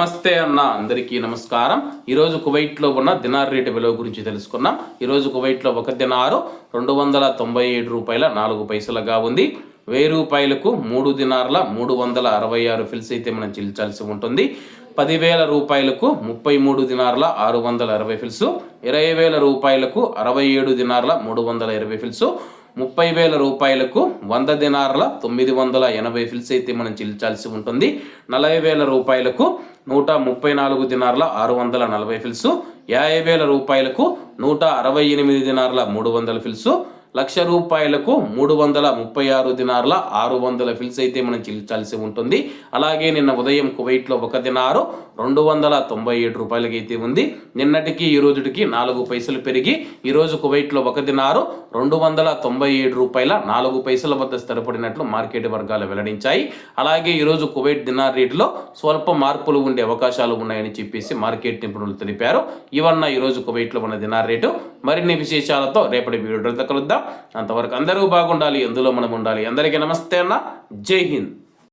నమస్తే అన్న, అందరికీ నమస్కారం. ఈరోజు కువైట్లో ఉన్న దినార్ రేటు విలువ గురించి తెలుసుకున్నాం. ఈరోజు కువైట్లో ఒక దినారు 297 రూపాయల 4 పైసలుగా ఉంది. 1000 రూపాయలకు 3 దినార్ల 366 ఫిల్స్ అయితే మనం చెల్లించాల్సి ఉంటుంది. 10,000 రూపాయలకు 33 దినార్ల 660 ఫిల్స్, 20,000 రూపాయలకు 67 దినార్ల 320 ఫిల్స్, 30,000 రూపాయలకు 100 దినార్ల 980 ఫిల్స్ అయితే మనం చెల్లించాల్సి ఉంటుంది. 40,000 రూపాయలకు 134 దినార్ల 640 ఫిల్స్, 50,000 రూపాయలకు 168 దినార్ల 300 ఫిల్స్, 1,00,000 రూపాయలకు 336 దినార్ల 600 ఫిల్స్ అయితే మనం చెల్లించాల్సి ఉంటుంది. అలాగే నిన్న ఉదయం కువైట్లో ఒక దినారు 297 రూపాయలకి అయితే ఉంది. నిన్నటికి ఈ రోజుకి 4 పైసలు పెరిగి ఈరోజు కువైట్లో ఒక దినారు 297 రూపాయల 4 పైసల వద్ద స్థిరపడినట్లు మార్కెట్ వర్గాలు వెల్లడించాయి. అలాగే ఈరోజు కువైట్ దినార్ రేటులో స్వల్ప మార్పులు ఉండే అవకాశాలు ఉన్నాయని చెప్పేసి మార్కెట్ నిపుణులు తెలిపారు. ఇవన్న ఈరోజు కువైట్లో ఉన్న దినార్ రేటు. మరిన్ని విశేషాలతో రేపటి వీడియోతో కలుద్దాం. అంతవరకు అందరూ బాగుండాలి, ఎందులో మనం ఉండాలి. అందరికీ నమస్తే అన్న, జై హింద్.